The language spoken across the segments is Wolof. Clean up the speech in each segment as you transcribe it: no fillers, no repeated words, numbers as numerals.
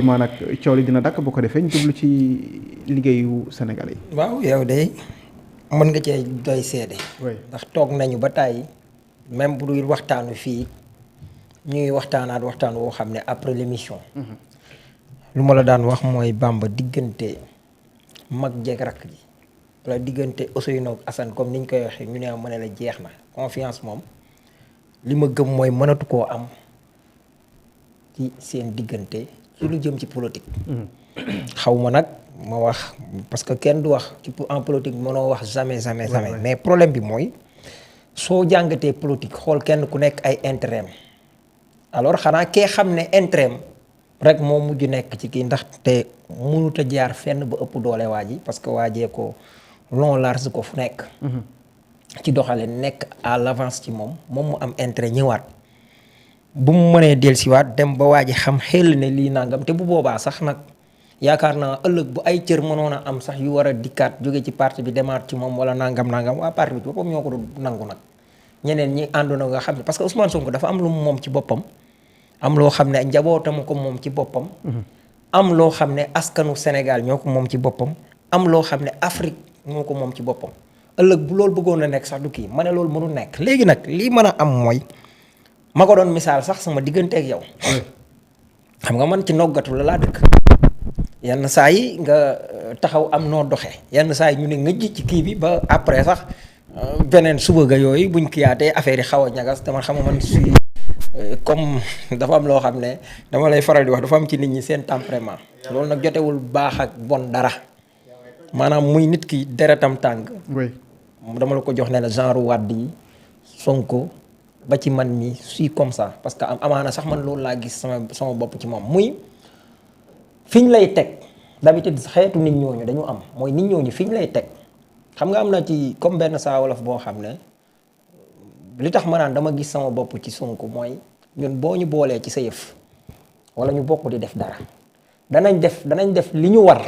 maanaam coow li dina dakk bu ko defee ñu jublu ci liggéeyu Sénégal yi. waaw yow de mën nga cee doy seede. ndax toog nañu ba tàyyi même bu dul waxtaanu fii ñuy waxtaanaat waxtaan woo xam ne après l'émission. lu ma la daan wax mooy Bamba diggante mag jeeg rakk ji wala diggante Ousseynou ak Assane comme niñ koy waxee ñu ne ma ne la jeex na confiance moom li ma gëm mooy mënatu koo am ci seen diggante ci lu jëm ci politique. xaw ma nag ma wax parce que kenn du wax ci en politique mënoo wax jamais mais problème bi mooy soo jàngatee politique xool kenn ku nekk ay intérêt alors xanaa kee xam ne intérêt rek moo mujj nekk ci kii ndaxte mënut a jaar fenn ba ëpp doole waa ji parce que waajee ko long large ko fu nekk. ci doxale nekk à l'avance ci moom mu am intérêt ñëwaat bu mu mënee dellusiwaat dem ba waa ji xam xel ne lii nangam te bu boobaa sax nag yaakaar naa ëllëg bu ay cër mënoon a am sax yu war a dikkaat jóge ci parti bi demaat ci moom wala nangam waa parti bi ci boppam ñoo ko du nangu nag ñeneen ñi àndoon nga xam ne parce que Ousmane Sonko dafa am lu moom ci boppam. am loo xam ne njabootam ko moom ci boppam. am loo xam ne askanu Sénégal ñoo ko moom ci boppam. am loo xam ne Afrique moo ko moom ci boppam. ëllëg bu loolu bëggoon a nekk sax du kii ma ne loolu mënul nekk léegi nag lii mën a am mooy ma ko doon misaal sax sama diggante ak yow. xam nga man ci noggatu la laa dëkk. yenn saa yi nga taxaw am noo doxee yenn saa yi ñu ne ngëj ci kii bi ba après sax beneen suba ga yooyu buñ kiyaatee affaire yi xaw a ñagas te man xam nga man suy comme dafa am loo xam ne dama lay faral di wax dafa am ci nit ñi seen tempérament loolu nag jotewul baax ak bon dara maanaam muy nit ki deretam tàng dama la ko jox ne la genre Wàdd yi Sonko ba ci man mi suis comme ça parce que amaana sax man loolu laa gis sama bopp ci moom muy fiñ lay teg d'habitude xeetu nit ñooñu dañu am mooy nit ñooñu fiñ lay teg xam nga am na ci comme benn saa wolof boo xam ne li tax ma naan dama gis sama bopp ci Sonko mooy ñun boo ñu boolee ci sa yëf wala ñu bokk di def dara danañ def li ñu war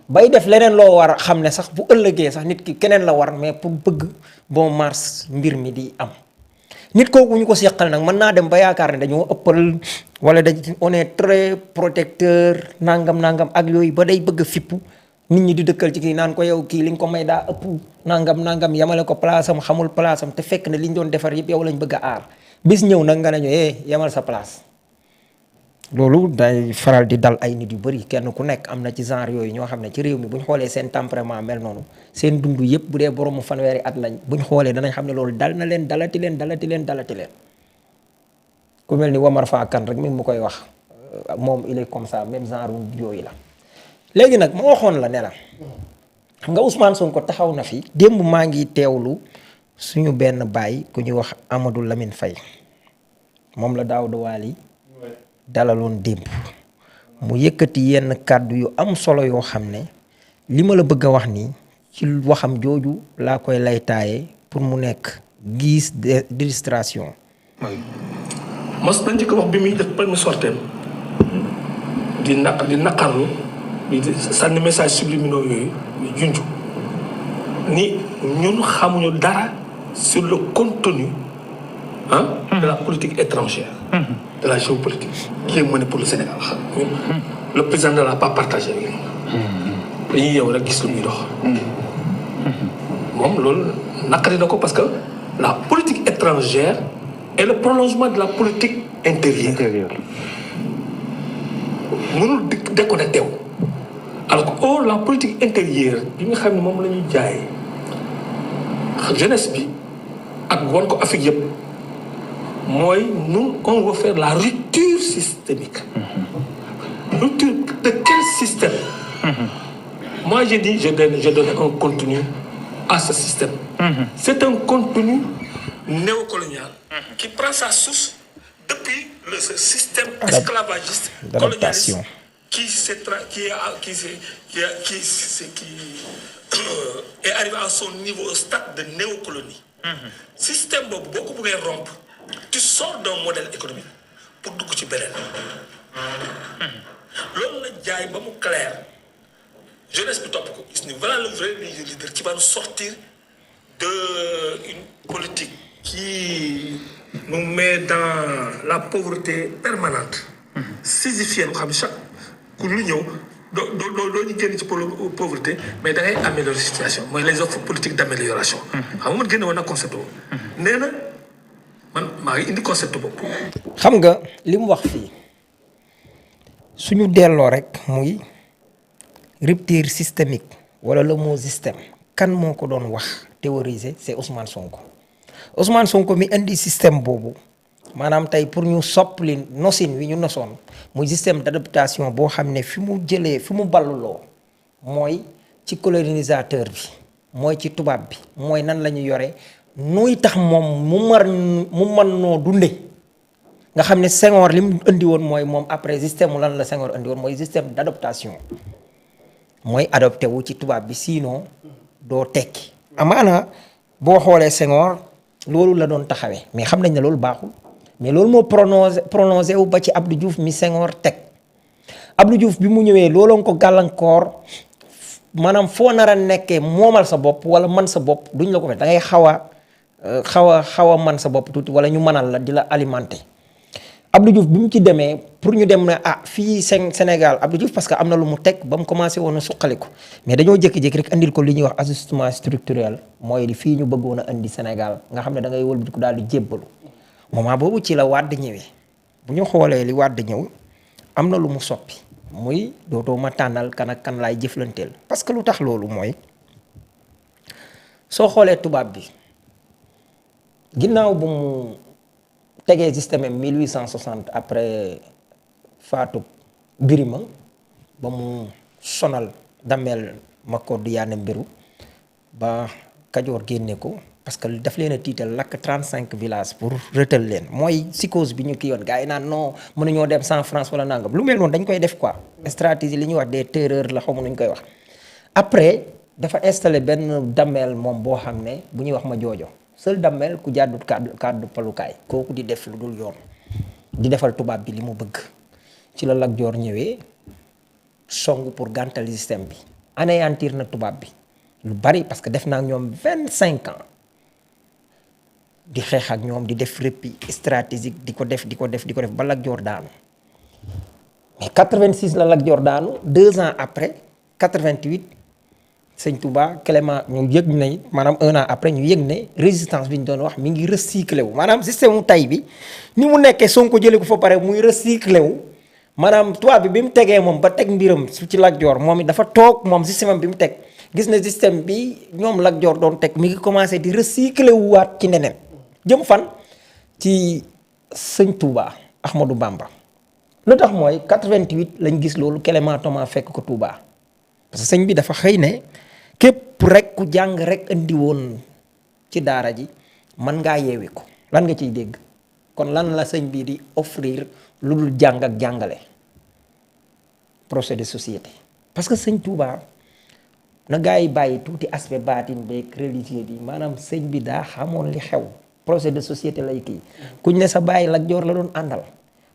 bay def leneen loo war a xam ne sax bu ëllëgee sax nit ki keneen la war mais pour bëgg bon mars mbir mi di am nit kooku ñu ko seqal nag mën naa dem ba yaakaar ne dañoo ëppal wala dañ on est très protecteur nangam ak yooyu ba day bëgg a fippu nit ñi di dëkkal ci kii naan ko yow kii li nga ko may daa ëpp nangam yamale ko place am xamul place am te fekk ne li ñu doon defar yëpp yow lañ bëgg a aar bis ñëw nag nga ne ñu yamal sa place. loolu day faral di dal ay nit yu bëri kenn ku nekk am na ci genre yooyu ñoo xam ne ci réew mi bu ñu xoolee seen tempérament mel noonu seen dund yëpp bu dee boroomu fanweeri at lañ bu ñu xoolee danañ xam ne loolu dal na leen dalati leen. ku mel ni Wamar Fa Kane rek mi mu koy wax moom il est comme ça même genre yooyu la. léegi nag ma waxoon la ne la xam nga Ousmane Sonko taxaw na fi démb maa ngi teewlu suñu benn baay ku ñuy wax Amadou Lamine Faye moom la Daouda Wali dalaloon démb mu yëkkati yenn kàddu yu am solo yoo xam ne li ma la bëgg a wax nii ci waxam jooju laa koy lay taaye pour mu nekk guise d'illustration. mos nañ ci ko wax bi muy def premier sorteem di naqarlu di sànni message subliminaux yooyu junju ni ñun xamuñu dara sur le contenu de la politique étrangère. de la géopolitique qui est menée pour le Sénégal. Le président ne l'a pas partagé avec nous. dañuy yow rek gis lu muy dox. moom loolu naqari na ko parce que la politique étrangère est le prolongement de la politique intérieure. mënul déconnecté wu. alors que la politique intérieure bi nga xam ne moom la ñuy jaay jeunesse bi ak wan ko Afrique yëpp. mooy nous on veut faire la rupture systémique. Rupture de quel système? Moi j'ai dit je donne un contenu à ce système. C'est un contenu néocolonial qui prend sa source depuis le système esclavagiste colonialiste qui est arrivé à son niveau au stade de néocolonie. Système boobu boo ko bëggee rompre. Tu sors d'un modèle économique pour dugg ci beneen loolu la jaay ba mu clair jeunesse bi topp ko gis ni voilà le vrai leader qui va nous sortir de une politique qui nous met dans la pauvreté permanente sisyphienne xam chaque ku lu ñëw doo ñu génn ci pauvreté mais da ngay améliorer situation mooy les offres politiques d' amélioration. xam nga man génne woon na concept boobu. nee na man maa ngi indi concept boobu. xam nga li mu wax fii suñu delloo rek muy rupture systémique wala le mot système kan moo ko doon wax théoriser c' est Ousmane Sonko. Ousmane Sonko mi indi système boobu maanaam tey pour ñu soppali nosin wi ñu nosoon muy système d' adaptation boo xam ne fi mu jëlee fi mu balluloo mooy ci colonisateur bi mooy ci tubaab bi mooy nan la ñu yore nuy tax moom mu mën noo dunde nga xam ne Senghor li mu indi woon mooy moom après système mu lan la Senghor indi woon mooy système d' adaptation mooy adopté wu ci tubaab bi sinon doo tekki. amaana boo xoolee Senghor loolu la doon taxawee mais xam nañ ne loolu baaxul mais loolu moo prononcé wu ba ci Abdou Diouf mi Senghor teg Abdou Diouf bi mu ñëwee looloon ko gàllankoor maanaam foo nar a nekkee moomal sa bopp wala man sa bopp duñ la ko fekk da ngay xaw a man sa bopp tuuti wala ñu mënal la di la alimenter. Abdou Diouf bi mu ci demee pour ñu dem ne fii Sénégal Abdou Diouf parce que am na lu mu teg ba mu commencé woon a suqali ko mais dañoo jékki-jékki rek andil ko li ñuy wax ajustement structurel mooy li fii ñu bëggoon a indi Sénégal nga xam ne da ngay wëlbati ko daal di jébbalu moment boobu ci la Wàdd ñëwee bu ñu xoolee li Wàdd ñëw am na lu mu soppi muy dootoo ma tànnal kan ak kan laay jëflanteel parce que lu tax loolu mooy soo xoolee tubaab bi ginnaaw bu mu tegee système 1860 après faatu Birima ba mu sonal Damel Makoddu Yaane Mbiru ba Kajoor génne ko parce que daf leen a tiital lakk 35 villages pour rëtal leen mooy psychose bi ñu kii yoon gars yi naan non mënuñoo dem sans France wala nangam lu mel noonu dañ koy def quoi stratégie li ñuy wax des terreurs la xamu nuñ koy wax. après dafa installé benn Damel moom boo xam ne bu ñuy wax ma joojo seul Damel ku jàddut kàddu palukaay kooku di def lu dul yoon di defal tubaab bi li mu bëgg ci la Lat Joor ñëwee song pour gàntal système bi anéantir na tubaab bi lu bari parce que def naa ak ñoom 25 ans di xeex ak ñoom di def répit stratégique di ko def ba Lat Joor daanu mais 86 la Lat Joor daanu 2 ans après 88 Sëñ Touba Clément ñu yëg ne maanaam 1 an après ñu yëg ne résistance bi ñu doon wax mi ngi recyclé wu maanaam système mu tay bi ni mu nekkee Sonko jëlee ko fa pare muy recyclé wu maanaam tubaab bi mu tegee moom ba teg mbiram su ci Lat Joor moom it dafa toog moom système bi mu teg gis na système bi ñoom Lat Joor doon teg mi ngi commencé di recyclé wu waat ci neneen jëm fan ci Sëñ Touba Ahmadou Bamba lu tax mooy 88 lañ gis loolu Clément Thomas fekk ko Touba parce que sëñ bi dafa xëy ne képp rek ku jàng rek indi woon ci daara ji mën ngaa yeewi ko lan nga ciy dégg kon lan la sëñ bi di offrir lu dul jàng ak jàngale projet de société parce que sëñ Touba na gaa yi bàyyi tuuti aspect baatin beeg religieux bi maanaam sëñ bi daa xamoon li xew projet de société lay kii kuñ ne sa bàyyi Lat Joor la doon àndal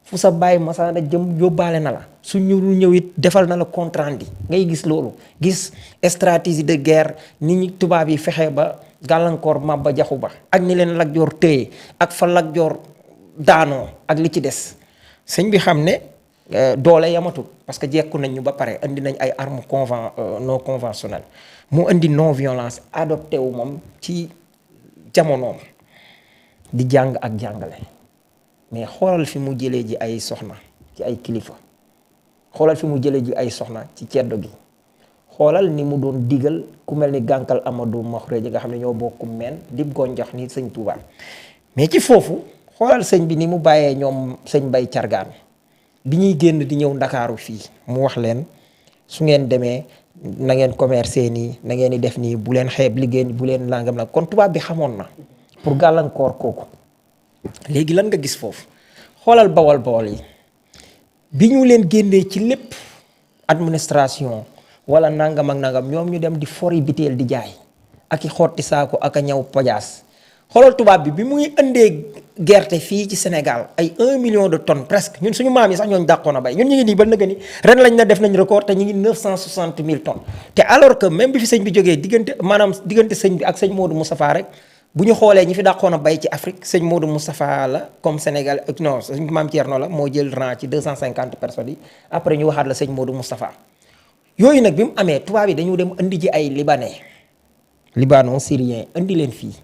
fu sa bàyyi masaana jëm yóbbaale na la su ñu ñëw it defal na la compte rendu ngay gis loolu gis stratégie de guerre nit ñi tubaab yi fexe ba gàllankoor Maba Jaxu Ba ak ni leen Lat Joor téye ak fa Lat Joor daanoo ak li ci des sëñ bi xam ne doole yamatul parce que jekku nañ ñu ba pare indi nañ ay armes non conventionnelles mu indi non violence adopté wu moom ci jamonoom di jàng ak jàngale mais xoolal fi mu jëlee ji ay soxna ci ay kilifa xoolal fi mu jëlee ji ay soxna ci ceddo gi xoolal ni mu doon digal ku mel ni gànkal Amadou Maxure ji nga xam ne ñoo bokk meen dib gonjox ni sëñ Touba mais ci foofu xoolal sëñ bi ni mu bàyyee ñoom sëñ Bay Cargaan bi ñuy génn di ñëw Ndakaaru fii mu wax leen su ngeen demee na ngeen commercer nii na ngeen di def nii bu leen xeeb liggéey bu leen langam la kon tubaab bi xamoon na pour gàllankoor kooku léegi lan nga gis foofu xoolal bawal yi bi ñu leen génnee ci lépp administration wala nangam ak nangam ñoom ñu dem di fori biteel di jaay ak i xotti saako ak a ñaw pojaas xoolal tubaab bi muy indee gerte fii ci Sénégal ay 1 million de tonnes presque ñun suñu maam yi sax ñooñu dàqoon a bay ñun ñu ngi nii ba nëgë ni ren lañ na def nañ record te ñu ngi 960 000 tonnes te alors que même bi fi sëñ bi jógee diggante sëñ bi ak sëñ Modou Moustapha rek bu ñu xoolee ñi fi dàqoon a bay ci Afrique sëñ Modou Moustapha la comme Sénégal non sëñ Maam Thierno la moo jël rang ci 250 personnes yi après ñu waxaat la sëñ Modou Moustapha yooyu nag bi mu amee tubaab yi dañu dem indi ji ay libanais libano-syrien indi leen fii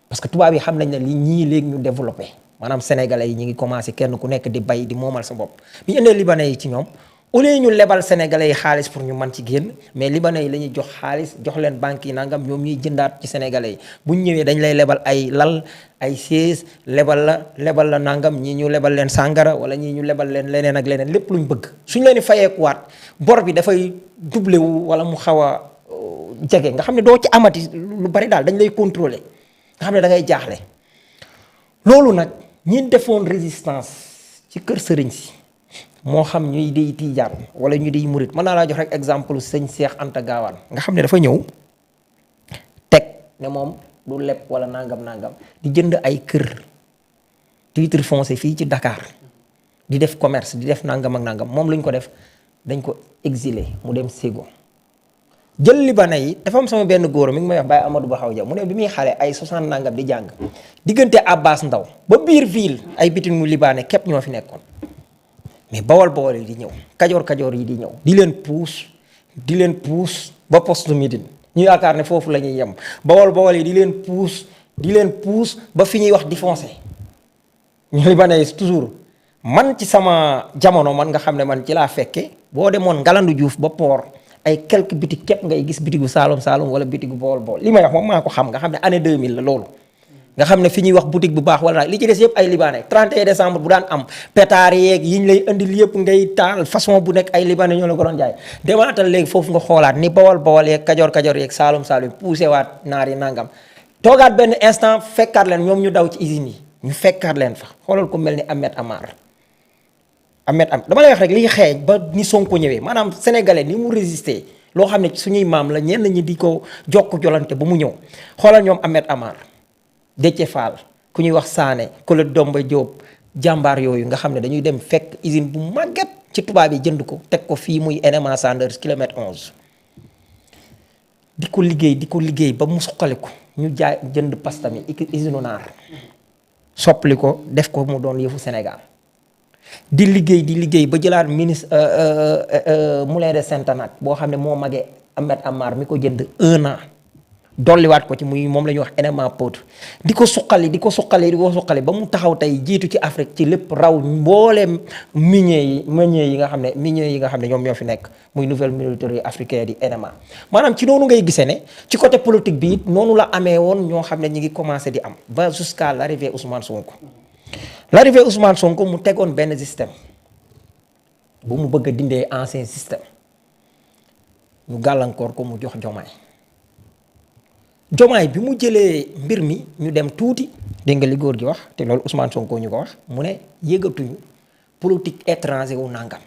parce que tubaab yi xam nañ ne li ñii léegi ñu développé maanaam sénégalais yi ñu ngi commencé kenn ku nekk di bay di moomal sa bopp bi ñu indee libanais yi ci ñoom au lieu ñu lebal sénégalais yi xaalis pour ñu mën ci génn mais libanais yi la ñuy jox xaalis jox leen banques yi nangam ñoom ñuy jëndaat ci sénégalais yi bu ñu ñëwee dañ lay lebal ay lal ay siège lebal la nangam ñii ñu lebal leen sàngara wala ñii ñu lebal leen leneen ak leneen lépp luñ bëgg suñ leen di fayeekuwaat bor bi dafay doublé wu wala mu xaw a jege nga xam ne doo ci amati lu bari daal dañ lay contrôler nga xam ne da ngay jaaxle loolu nag ñi defoon résistance ci kër sëriñ si moo xam ñuy di tiijaan wala ñu di murit mën naa laa jox rek exemple sëñ Cheikh Anta Gaawaan nga xam ne dafa ñëw teg ne moom du leb wala nangam di jënd ay kër titre foncier fii ci Dakar di def commerce di def nangam ak nangam moom luñ ko def dañ ko exilé mu dem Ségou jël libanais yi dafa am sama benn góor mi ngi may wax Baye Amadou Baxaw Dia mu ne bi muy xale ay 60 nangam di jàng diggante Abbas Ndaw ba biir ville ay bitinu libanais képp ñoo fi nekkoon mais bawol yi di ñëw kajoor yi di ñëw di leen puus ba poste Médine ñu yaakaar ne foofu la ñuy yem bawol yi di leen puus ba fi ñuy wax di foncé ñu libanais yi toujours man ci sama jamono man nga xam ne man ci laa fekke boo demoon Ngalandu Diouf ba port ay quelques bitig képp ngay gis bitigu Saalum wala bitigu bawol li may wax moom maa ko xam nga xam ne année 2000 la loolu nga xam ne fi ñuy wax boutique bu baax wala li ci des yëpp ay libanais 31 décembre bu daan am pétard yeeg yi ñu lay indil yëpp ngay taal façon bu nekk ay libanais ñoo la ko doon jaay demaatal léegi foofu nga xoolaat ni bawol yeeg kajoor yeeg Saalum poussé waat naar yi nangam toogaat benn instant fekkaat leen ñoom ñu daw ci usines yi ñu fekkaat leen fa xoolal ko mel ni Ahmed Amar dama lay wax rek liy xeeñ ba ni Sonko ñëwee maanaam sénégalais ni mu résister loo xam ne suñuy maam la ñenn ñi di ko jokk jolante ba mu ñëw xoolal ñoom Ahmed Amar Déthié Fall ku ñuy wax Sané Colette Domba Diop jàmbaar yooyu nga xam ne dañuy dem fekk usine bu màgget ci tubaab yi jënd ko teg ko fii muy NMA Sanders kilomètre 11 di ko liggéey ba mu suqali ko ñu jaay jënd pasta mi usine naar soppali ko def ko mu doon yëfu Sénégal di liggéey ba jëlaat ministre Moulin de Saint-Anac boo xam ne moo magee Ahmed Amar mi ko jënd 1 an dolliwaat ko ci muy moom la ñuy wax NMA Poudre di ko suqali ba mu taxaw tey jiitu ci Afrique ci lépp raw mbooleem minier yi nga xam ne ñoom ñoo fi nekk muy nouvelle militaire africaine di NMA maanaam ci noonu ngay gisee ne ci côté politique bi it noonu la amee woon ñoo xam ne ñi ngi commencé di am ba jusqu'à l'arrivée Ousmane Sonko mu tegoon benn système bu mu bëgg a dindee ancien système ñu gàllankoor ko mu jox Jomaay bi mu jëlee mbir mi ñu dem tuuti dégg nga li góor gi wax te loolu Ousmane Sonko ñu ko wax mu ne yëgatuñu politique étranger wu nangam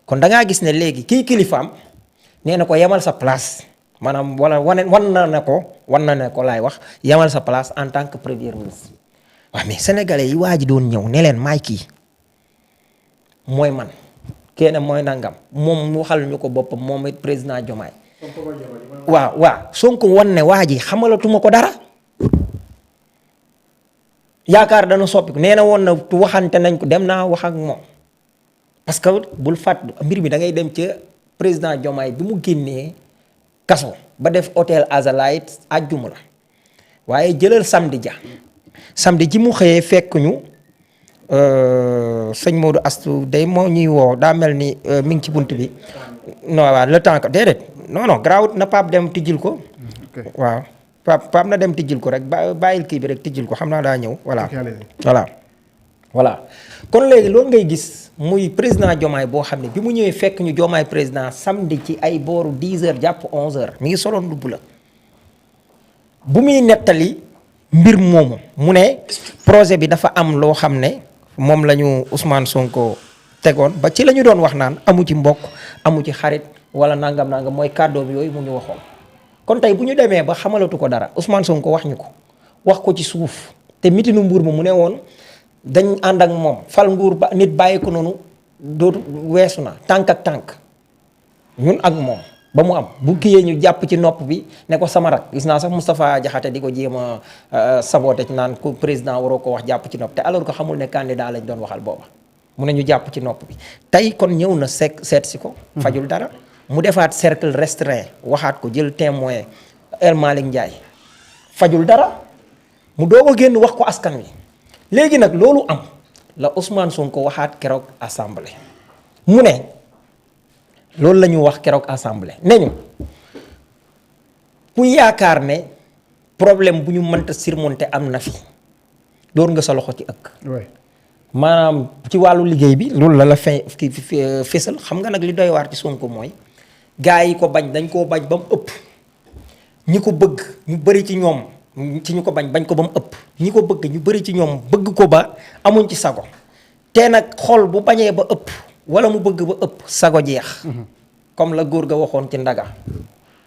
kon da ngaa gis ne léegi kii kilifaam nee na ko yemal sa place maanaam wala wan na ko laay wax yemal sa place en tant que premier ministre. waaw mais sénégalais yi waa ji doon ñëw ne leen maay kii mooy man kenn mooy nangam moom mu waxal ñu ko boppam moom it président Jomaay. waaw Sonko wan ne waa ji xamalatuma ko dara yaakaar dana soppiku nee na woon na waxante nañ ko dem naa wax ak moom parce que bul fàtt mbir mi da ngay dem ca président Diomaye bi mu génnee kaso ba def hôtel Azalaït àjjuma la waaye jëlal samedi ji mu xëyee fekk ñu sëñ Modou Astou day moo ñuy woo daa mel ni mi ngi ci bunt bi non waaw le temps que déedéet non garaawut na Pape dem tijjil ko waaw Pape na dem tijjil ko rek bàyyil kii bi rek tijjil ko xam naa daa ñëw voilà kon léegi loolu ngay gis muy président Diomaye boo xam ne bi mu ñëwee fekk ñu Diomaye président samedi ci ay booru 10h jàpp 11h mi ngi soloon lubb la bu muy nettali mbir moomu mu ne projet bi dafa am loo xam ne moom la ñu Ousmane Sonko tegoon ba ci la ñu doon wax naan amu ci mbokk amu ci xarit wala nangam mooy kàddoom yooyu mu ñu waxoon. kon tey bu ñu demee ba xamalatu ko dara Ousmane Sonko wax ñu ko wax ko ci suuf te mitinu Mbuur ma mu ne woon dañ ànd ak moom fal nguur ba nit bàyyi ko noonu dootu weesu na tànk ak tànk ñun ak moom ba mu am bu kiyee ñu jàpp ci nopp bi ne ko sama rak gis naa sax Moustapha Diakhaté di ko jéem a saboté ci naan ku président waroo ko wax jàpp ci nopp te alors que xamul ne candidat lañ doon waxal booba mu ne ñu jàpp ci nopp bi tey kon ñëw na seet si ko fajul dara mu defaat cercle restreint waxaat ko jël témoin El Malick Ndiaye fajul dara mu doog a génn wax ko askan wi léegi nag loolu am la Ousmane Sonko waxaat keroog assemblée mu ne loolu la ñu wax keroog assemblée ne ñu ku yaakaar ne problème bu ñu mënta surmonter am na fi door nga sa loxo ci ëkk maanaam ci wàllu liggéey bi loolu la fésal xam nga nag li doy waar ci Sonko mooy gaa yi ko bañ dañ koo bañ ba mu ëpp ñi ko bëgg ñu bëri ci ñoom ci ñu ko bañ ko ba mu ëpp ñi ko bëgg ñu bëri ci ñoom bëgg ko ba amuñ ci sago te nag xol bu bañee ba ëpp wala mu bëgg ba ëpp sago jeex comme la góor ga waxoon ci ndaga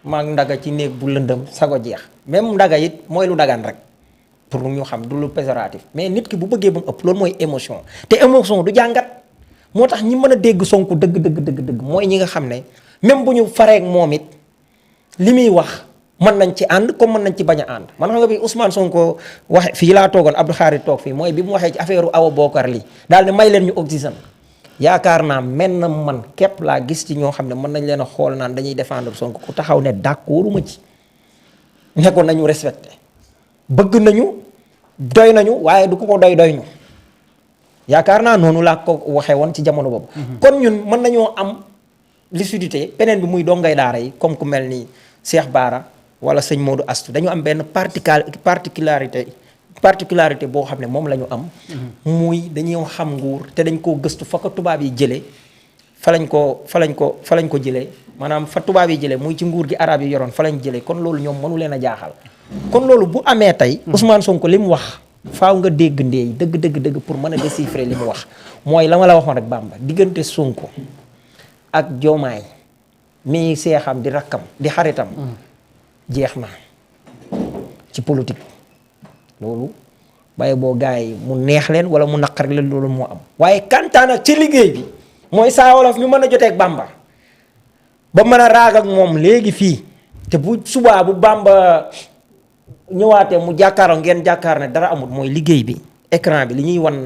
maag ndaga ci néeg bu lëndëm sago jeex même ndaga it mooy lu dagan rek pour ñu xam du lu péjoratif mais nit ki bu bëggee ba mu ëpp loolu mooy émotion te émotion du jàngat moo tax ñi mën a dégg Sonko dëgg mooy ñi nga xam ne même bu ñu fareek moom it li muy wax mën nañ ci ànd comme mën nañ ci bañ a ànd man xam nga bi Ousmane Sonko waxe fii laa toogoon Abdou Khari toog fii mooy bi mu waxee ci affaire Awa Bokar lii daal ne may leen ñu oxygène yaakaar naa mel na man képp laa gis ci ñoo xam ne mën nañ leen a xool naan dañuy défendre Sonko ku taxaw ne d'accorduma ci ne ko nañu respecté bëgg nañu doy nañu waaye du ko doy ñu yaakaar naa noonu laa ko waxee woon ci jamono boobu kon ñun mën nañoo am lucidité beneen bi muy dongay daara yi comme ku mel ni Cheikh Bara wala sëñ Modou Astou dañu am benn particularité boo xam ne moom la ñu am muy dañuy xam nguur te dañ koo gëstu fa ko tubaab yi jëlee fa lañ ko jëlee maanaam fa tubaab yi jëlee muy ci nguur gi arab yi yoroon fa lañ jëlee kon loolu ñoom mënu leen a jaaxal kon loolu bu amee tey Ousmane Sonko li mu wax faaw nga dégg ndeey dëgg pour mën a déchiffrer li mu wax mooy la ma la waxoon rek Bamba diggante Sonko ak Diomaye mi seexam di rakkam di xaritam jeex na ci politique loolu bàyyi boo gars yi mu neex leen wala mu naqar leen loolu moo am waaye kantaan ak ci liggéey bi mooy Saa Wolof ñu mën a joteeg Bamba ba mën a raag ak moom léegi fii te bu subaa bu Bamba ñëwaatee mu jàkkaaroo ngeen jàkkaar ne dara amul mooy liggéey bi écran bi li ñuy wan